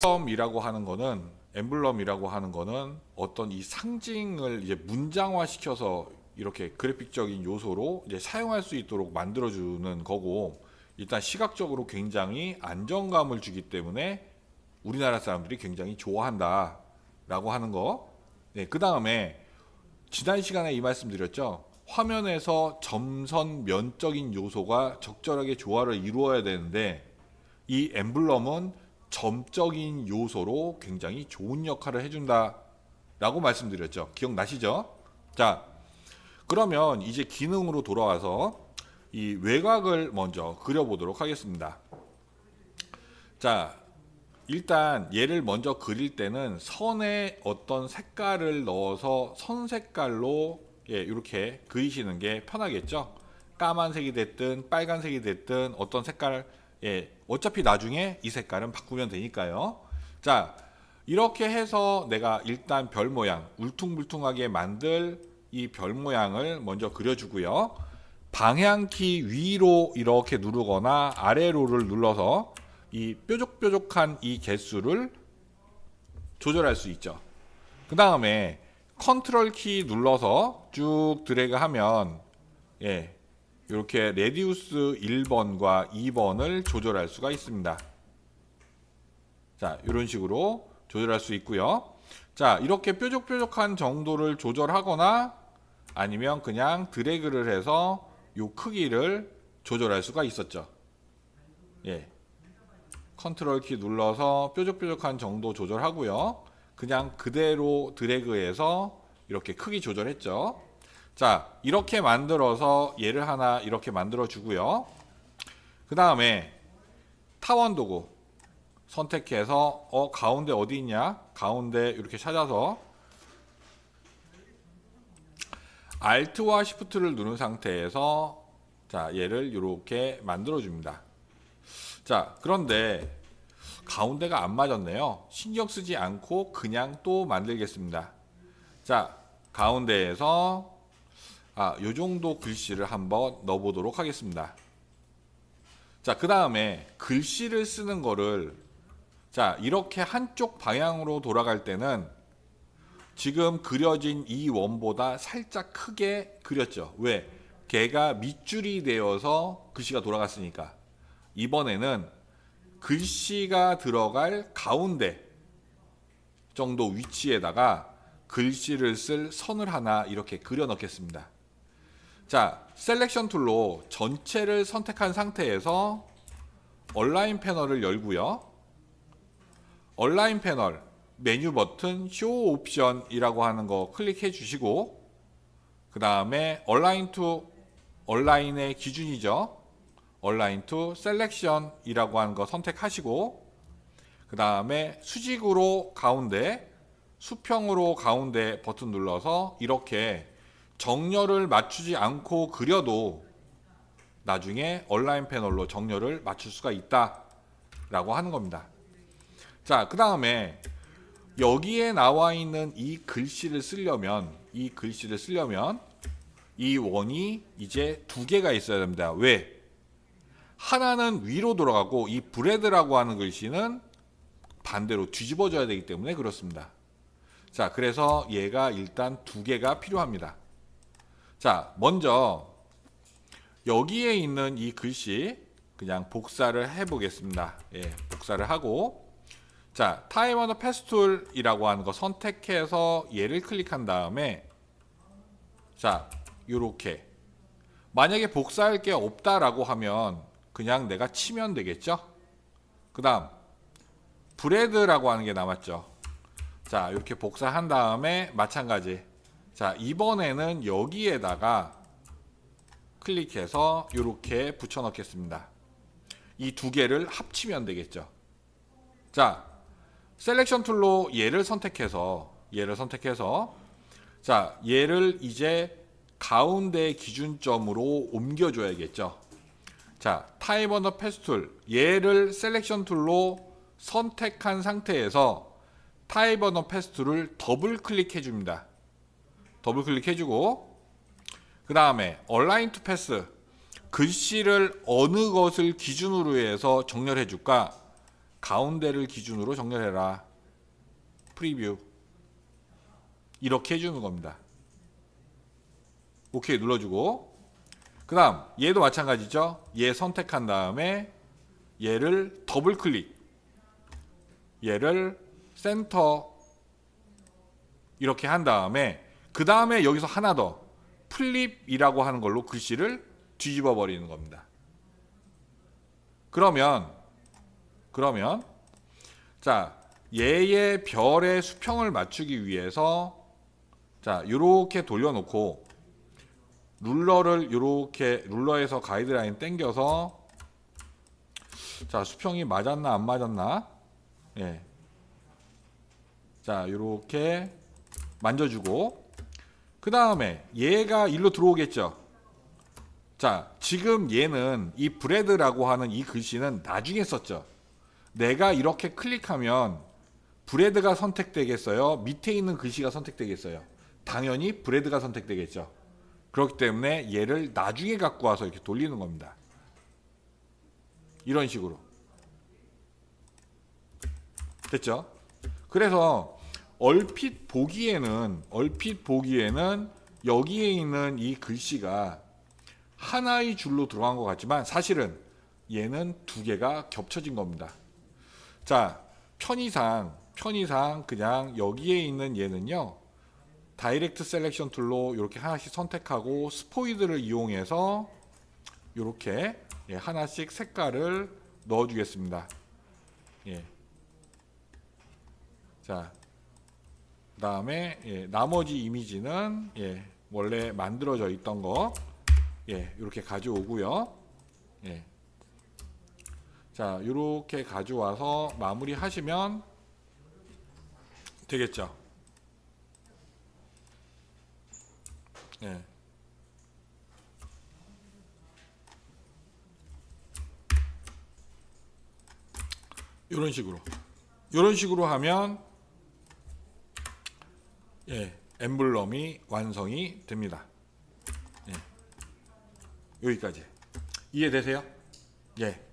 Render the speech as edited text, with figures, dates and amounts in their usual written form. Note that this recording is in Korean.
엠블럼이라고 하는 거는 어떤 이 상징을 이제 문장화 시켜서 이렇게 그래픽적인 요소로 이제 사용할 수 있도록 만들어주는 거고, 일단 시각적으로 굉장히 안정감을 주기 때문에 우리나라 사람들이 굉장히 좋아한다라고 하는 거. 네, 그 다음에 지난 시간에 이 말씀 드렸죠. 화면에서 점선 면적인 요소가 적절하게 조화를 이루어야 되는데, 이 엠블럼은 점적인 요소로 굉장히 좋은 역할을 해준다라고 말씀드렸죠. 기억나시죠? 자, 그러면 이제 기능으로 돌아와서 이 외곽을 먼저 그려보도록 하겠습니다. 자, 일단 얘를 먼저 그릴 때는 선에 어떤 색깔을 넣어서 선 색깔로 이렇게 그리시는 게 편하겠죠. 까만색이 됐든 빨간색이 됐든 어떤 색깔, 어차피 나중에 이 색깔은 바꾸면 되니까요. 자, 이렇게 해서 내가 일단 별 모양, 울퉁불퉁하게 만들 이 별 모양을 먼저 그려주고요. 방향키 위로 이렇게 누르거나 아래로를 눌러서 이 뾰족뾰족한 이 개수를 조절할 수 있죠. 그 다음에 컨트롤 키 눌러서 쭉 드래그 하면 이렇게 레디우스 1번과 2번을 조절할 수가 있습니다. 자, 이런 식으로 조절할 수 있고요. 자, 이렇게 뾰족뾰족한 정도를 조절하거나 아니면 그냥 드래그를 해서 이 크기를 조절할 수가 있었죠. 컨트롤 키 눌러서 뾰족뾰족한 정도 조절하고요. 그냥 그대로 드래그해서 이렇게 크기 조절했죠. 자, 이렇게 만들어서 얘를 하나 이렇게 만들어 주고요. 그 다음에 타원 도구 선택해서 가운데 어디 있냐? 가운데 이렇게 찾아서 Alt와 Shift를 누른 상태에서 자, 얘를 이렇게 만들어 줍니다. 자, 그런데 가운데가 안 맞았네요. 신경 쓰지 않고 그냥 또 만들겠습니다. 자, 가운데에서 요 정도 글씨를 한번 넣어보도록 하겠습니다. 자, 그 다음에 글씨를 쓰는 거를 자, 이렇게 한쪽 방향으로 돌아갈 때는 지금 그려진 이 원보다 살짝 크게 그렸죠. 왜? 걔가 밑줄이 되어서 글씨가 돌아갔으니까. 이번에는 글씨가 들어갈 가운데 정도 위치에다가 글씨를 쓸 선을 하나 이렇게 그려 넣겠습니다. 자, 셀렉션 툴로 전체를 선택한 상태에서 얼라인 패널을 열고요. 얼라인 패널 메뉴 버튼 쇼 옵션이라고 하는 거 클릭해 주시고, 그 다음에 얼라인 투 얼라인의 기준이죠. 얼라인 투 셀렉션이라고 하는 거 선택하시고, 그 다음에 수직으로 가운데, 수평으로 가운데 버튼 눌러서 이렇게 정렬을 맞추지 않고 그려도 나중에 얼라인 패널로 정렬을 맞출 수가 있다라고 하는 겁니다. 자, 그 다음에 여기에 나와 있는 이 글씨를 쓰려면 이 원이 이제 두 개가 있어야 됩니다. 왜? 하나는 위로 돌아가고 이 브레드라고 하는 글씨는 반대로 뒤집어져야 되기 때문에 그렇습니다. 자, 그래서 얘가 일단 두 개가 필요합니다. 자, 먼저 여기에 있는 이 글씨 그냥 복사를 해 보겠습니다. 복사를 하고, 자, 타임 언더 패스 툴이라고 하는 거 선택해서 얘를 클릭한 다음에 자, 요렇게 만약에 복사할 게 없다라고 하면 그냥 내가 치면 되겠죠. 그 다음 브레드라고 하는 게 남았죠. 자, 이렇게 복사한 다음에 마찬가지. 자, 이번에는 여기에다가 클릭해서 이렇게 붙여 넣겠습니다. 이 두 개를 합치면 되겠죠. 자, 셀렉션 툴로 얘를 선택해서 자, 얘를 이제 가운데 기준점으로 옮겨줘야겠죠. 자, 타임 언더 패스 툴 얘를 셀렉션 툴로 선택한 상태에서 타임 언더 패스 툴을 더블 클릭해 줍니다. 더블 클릭해 주고, 그 다음에 얼라인 투 패스 글씨를 어느 것을 기준으로 해서 정렬해 줄까? 가운데를 기준으로 정렬해라. 프리뷰. 이렇게 해주는 겁니다. 오케이 눌러주고, 그 다음 얘도 마찬가지죠. 얘 선택한 다음에 얘를 더블 클릭, 얘를 센터 이렇게 한 다음에, 그 다음에 여기서 하나 더 플립이라고 하는 걸로 글씨를 뒤집어 버리는 겁니다. 그러면 자, 얘의 별의 수평을 맞추기 위해서 자, 요렇게 돌려놓고 룰러를 요렇게, 룰러에서 가이드라인 당겨서, 자, 수평이 맞았나 안 맞았나, 예, 자, 요렇게 만져주고, 그 다음에 얘가 일로 들어오겠죠. 자, 지금 얘는 이 브레드라고 하는 이 글씨는 나중에 썼죠. 내가 이렇게 클릭하면 브레드가 선택되겠어요? 밑에 있는 글씨가 선택되겠어요? 당연히 브레드가 선택되겠죠. 그렇기 때문에 얘를 나중에 갖고 와서 이렇게 돌리는 겁니다. 이런 식으로. 됐죠? 그래서 얼핏 보기에는 여기에 있는 이 글씨가 하나의 줄로 들어간 것 같지만 사실은 얘는 두 개가 겹쳐진 겁니다. 자, 편의상 그냥 여기에 있는 얘는요, 다이렉트 셀렉션 툴로 이렇게 하나씩 선택하고 스포이드를 이용해서 이렇게 하나씩 색깔을 넣어 주겠습니다. 예. 자, 그다음에 나머지 이미지는 원래 만들어져 있던 거 이렇게 가져오고요. 자, 이렇게 가져와서 마무리 하시면 되겠죠. 이런 식으로 하면 엠블럼이 완성이 됩니다. 여기까지 이해되세요? 예.